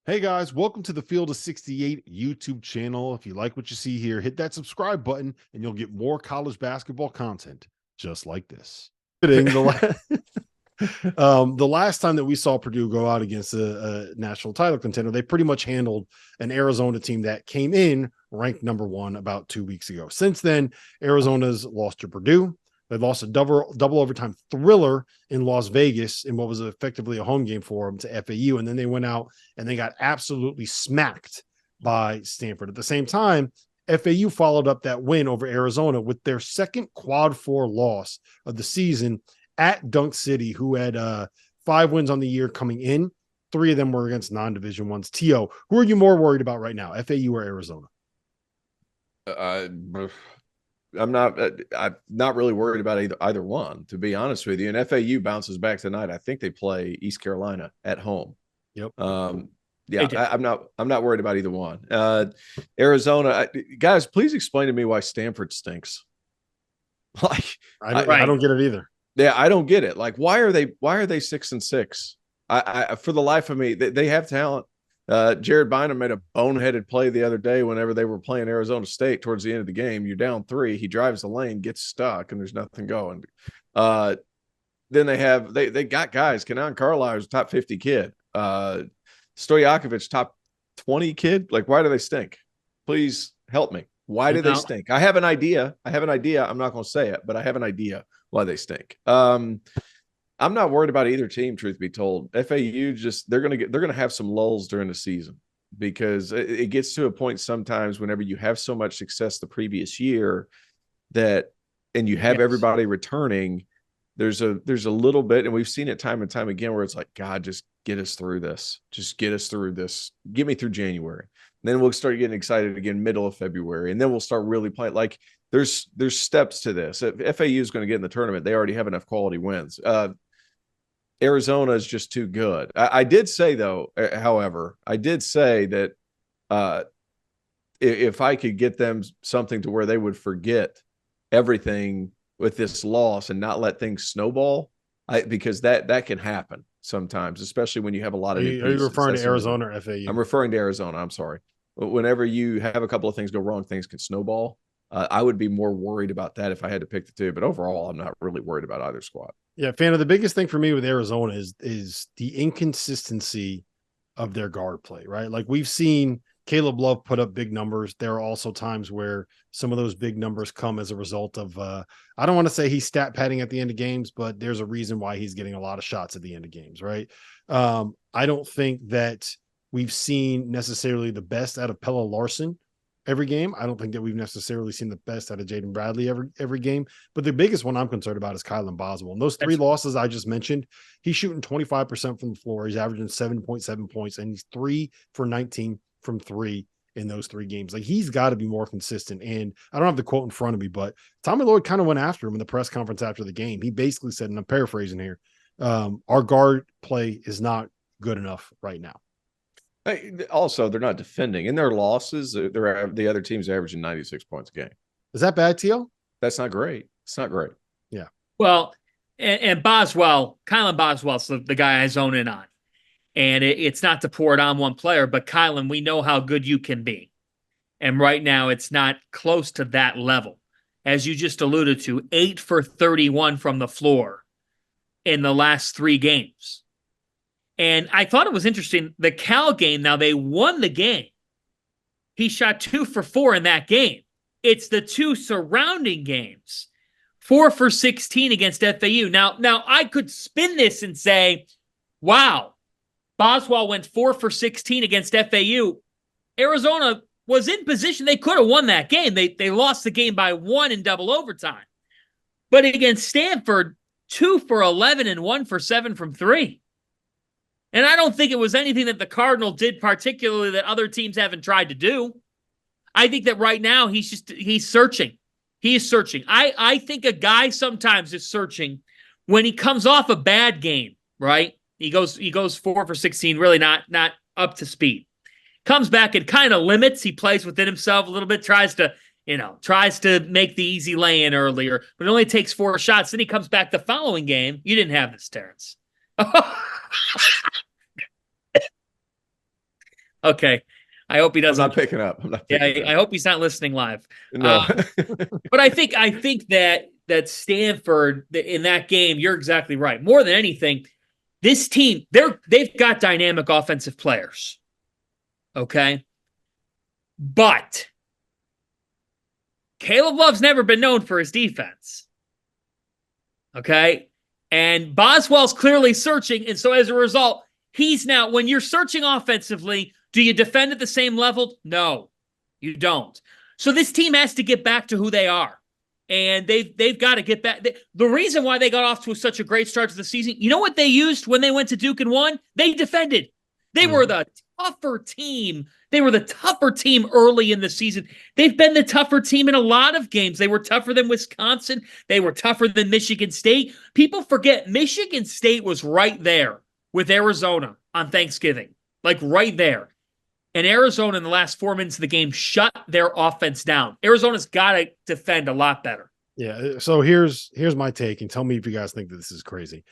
Hey guys, welcome to the Field of 68 YouTube channel. If you like what you see here, hit that subscribe button and you'll get more college basketball content just like this. The last time that we saw Purdue go out against a national title contender, they pretty much handled an Arizona team that came in ranked number 1 about 2 weeks ago. Since then, Arizona's lost to Purdue. They lost a double overtime thriller in Las Vegas in what was effectively a home game for them to FAU. And then they went out and they got absolutely smacked by Stanford. At the same time, FAU followed up that win over Arizona with their second quad 4 loss of the season at Dunk City, who had 5 wins on the year coming in. 3 of them were against non-division ones. T.O., who are you more worried about right now, FAU or Arizona? I'm not really worried about either one, to be honest with you. And FAU bounces back tonight. I think they play East Carolina at home. Yep. I'm not worried about either one. Arizona, guys, please explain to me why Stanford stinks. Like I don't get it either. Yeah, I don't get it. Like, why are they 6-6? I for the life of me, they have talent. Jared Bynum made a boneheaded play the other day whenever they were playing Arizona State towards the end of the game. You're down 3. He drives the lane, gets stuck, and there's nothing going. Then they got guys. Kenan Carlisle's top 50 kid. Stojakovic, top 20 kid. Like, why do they stink? Please help me. Why do they stink? I have an idea. I'm not going to say it, but I have an idea why they stink. I'm not worried about either team, truth be told. FAU they're gonna have some lulls during the season because it gets to a point sometimes whenever you have so much success the previous year and you have everybody returning, there's a little bit, and we've seen it time and time again where it's like, God, just get us through this. Just get us through this. Get me through January. And then we'll start getting excited again middle of February, and then we'll start really playing. Like there's steps to this. If FAU is going to get in the tournament, they already have enough quality wins. Arizona is just too good. I did say, though, however, that if I could get them something to where they would forget everything with this loss and not let things snowball, because that can happen sometimes, especially when you have a lot of new pieces. Are you referring to Arizona or FAU? I'm referring to Arizona. I'm sorry. Whenever you have a couple of things go wrong, things can snowball. I would be more worried about that if I had to pick the two. But overall, I'm not really worried about either squad. Yeah, Fanta, the biggest thing for me with Arizona is the inconsistency of their guard play, right? Like we've seen Caleb Love put up big numbers. There are also times where some of those big numbers come as a result of, I don't want to say he's stat padding at the end of games, but there's a reason why he's getting a lot of shots at the end of games, right? I don't think that we've seen necessarily the best out of Pella Larson every game. I don't think that we've necessarily seen the best out of Jaden Bradley every game. But the biggest one I'm concerned about is Kylan Boswell. And those 3 losses I just mentioned, he's shooting 25% from the floor. He's averaging 7.7 points, and he's 3 for 19 from 3 in those 3 games. Like, he's got to be more consistent. And I don't have the quote in front of me, but Tommy Lloyd kind of went after him in the press conference after the game. He basically said, and I'm paraphrasing here, our guard play is not good enough right now. Also, they're not defending. In their losses, the other team's averaging 96 points a game. Is that bad, T.O.? That's not great. It's not great. Yeah. Well, and Boswell, Kylan Boswell's the guy I zone in on. And it's not to pour it on one player, but Kylan, we know how good you can be. And right now, it's not close to that level. As you just alluded to, 8 for 31 from the floor in the last 3 games. And I thought it was interesting, the Cal game, now they won the game. He shot 2 for 4 in that game. It's the 2 surrounding games. 4 for 16 against FAU. Now I could spin this and say, wow, Boswell went 4 for 16 against FAU. Arizona was in position. They could have won that game. They lost the game by 1 in double overtime. But against Stanford, 2 for 11 and 1 for 7 from 3. And I don't think it was anything that the Cardinal did particularly that other teams haven't tried to do. I think that right now he's searching. He is searching. I think a guy sometimes is searching when he comes off a bad game, right? He goes 4 for 16, really not up to speed. Comes back and kind of limits. He plays within himself a little bit, tries to make the easy lay-in earlier, but it only takes 4 shots. Then he comes back the following game. You didn't have this, Terrence. Okay. I hope he doesn't. I'm not picking up. I hope he's not listening live. No. But I think that Stanford in that game, you're exactly right. More than anything, this team, they've got dynamic offensive players. Okay. But Caleb Love's never been known for his defense. Okay. And Boswell's clearly searching. And so as a result, he's now, when you're searching offensively, do you defend at the same level? No, you don't. So this team has to get back to who they are. And they've got to get back. The reason why they got off to such a great start to the season, you know what they used when they went to Duke and won? They defended. They were the tougher team. They were the tougher team early in the season. They've been the tougher team in a lot of games. They were tougher than Wisconsin. They were tougher than Michigan State. People forget Michigan State was right there with Arizona on Thanksgiving, like right there. And Arizona in the last 4 minutes of the game shut their offense down. Arizona's got to defend a lot better. Yeah. So here's my take, and tell me if you guys think that this is crazy.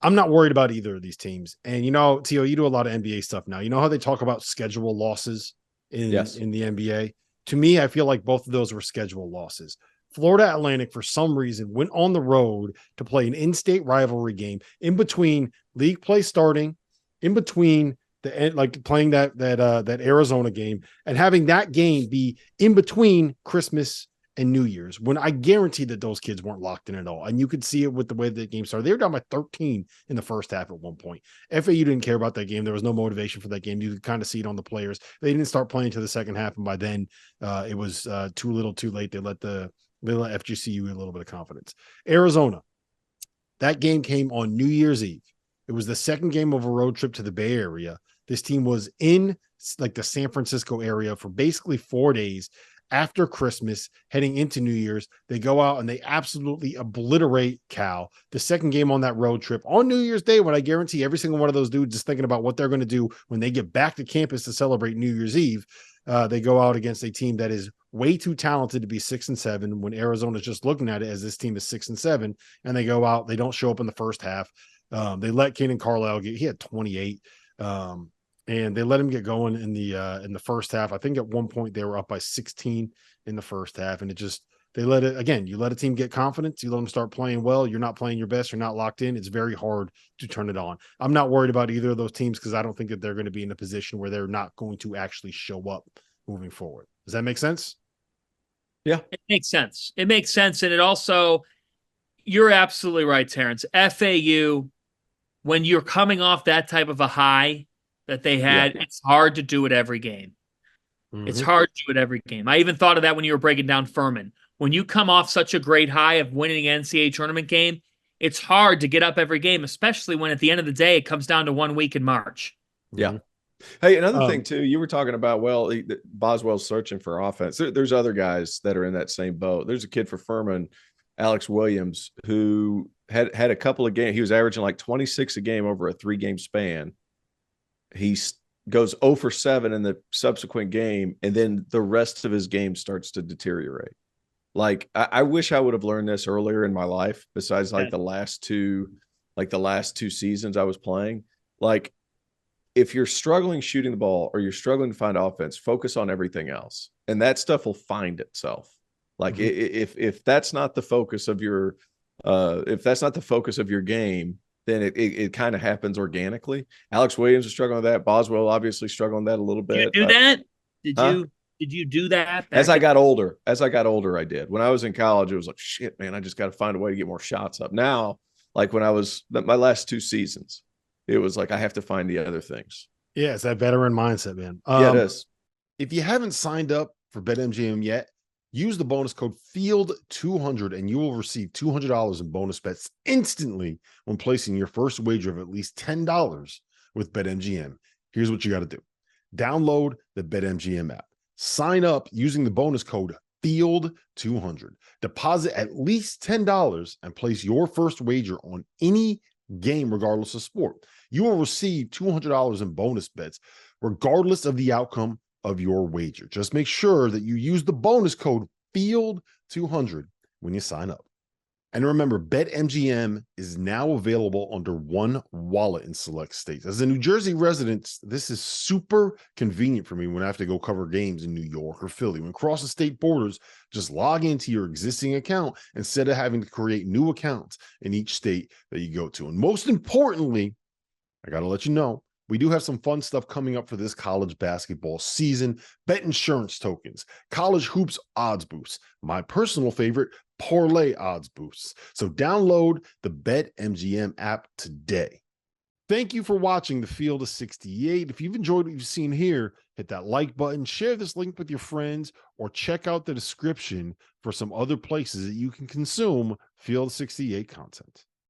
I'm not worried about either of these teams. And Tio, you do a lot of NBA stuff now. You know how they talk about schedule losses in the NBA? To me, I feel like both of those were schedule losses. Florida Atlantic, for some reason, went on the road to play an in-state rivalry game in between league play starting, in between playing that Arizona game, and having that game be in between Christmas and New Year's, when I guarantee that those kids weren't locked in at all. And you could see it with the way the game started. They were down by 13 in the first half at one point. FAU didn't care about that game. There was no motivation for that game. You could kind of see it on the players. They didn't start playing to the second half, and by then it was too little too late. They let FGCU a little bit of confidence. Arizona, that game came on New Year's Eve. It was the second game of a road trip to the Bay Area. This team was in like the San Francisco area for basically 4 days after Christmas, heading into New Year's. They go out and they absolutely obliterate Cal. The second game on that road trip on New Year's Day, when I guarantee every single one of those dudes is thinking about what they're going to do when they get back to campus to celebrate New Year's Eve. They go out against a team that is way too talented to be 6-7, when Arizona's just looking at it as this team is 6-7, and they go out. They don't show up in the first half. They let Kaden Carlisle he had 28. And they let him get going in the first half. I think at one point they were up by 16 in the first half, and you let a team get confidence, you let them start playing well. You're not playing your best, you're not locked in. It's very hard to turn it on. I'm not worried about either of those teams because I don't think that they're going to be in a position where they're not going to actually show up moving forward. Does that make sense? Yeah, it makes sense. It makes sense, and it also, you're absolutely right, Terrence. FAU, when you're coming off that type of a high that they had, it's hard to do it every game. Mm-hmm. It's hard to do it every game. I even thought of that when you were breaking down Furman. When you come off such a great high of winning an NCAA tournament game, it's hard to get up every game, especially when at the end of the day, it comes down to 1 week in March. Yeah. Mm-hmm. Hey, another thing too, you were talking about, Boswell's searching for offense. There's other guys that are in that same boat. There's a kid for Furman, Alex Williams, who had a couple of games. He was averaging like 26 a game over a 3-game span. He goes 0 for 7 in the subsequent game, and then the rest of his game starts to deteriorate. Like, I wish I would have learned this earlier in my life, besides like the last two seasons I was playing. Like, if you're struggling shooting the ball or you're struggling to find offense, focus on everything else, and that stuff will find itself. Like, if that's not the focus of your game, then it kind of happens organically. Alex Williams is struggling with that. Boswell obviously struggling with that a little bit. Did you do that? Did you do that? As I got older, I did. When I was in college, it was like, shit, man, I just got to find a way to get more shots up. Now, like when I was my last 2 seasons, it was like I have to find the other things. Yeah, it's that veteran mindset, man. Yeah, it is. If you haven't signed up for BetMGM yet, use the bonus code FIELD200 and you will receive $200 in bonus bets instantly when placing your first wager of at least $10 with BetMGM. Here's what you got to do. Download the BetMGM app. Sign up using the bonus code FIELD200. Deposit at least $10 and place your first wager on any game regardless of sport. You will receive $200 in bonus bets regardless of the outcome of your wager. Just make sure that you use the bonus code FIELD200 when you sign up. And remember, BetMGM is now available under one wallet in select states. As a New Jersey resident, this is super convenient for me when I have to go cover games in New York or Philly. When crossing state borders, just log into your existing account instead of having to create new accounts in each state that you go to. And most importantly, I got to let you know, we do have some fun stuff coming up for this college basketball season. Bet insurance tokens, college hoops odds boosts, my personal favorite, parlay odds boosts. So download the BetMGM app today. Thank you for watching the Field of 68. If you've enjoyed what you've seen here, hit that like button, share this link with your friends, or check out the description for some other places that you can consume Field of 68 content.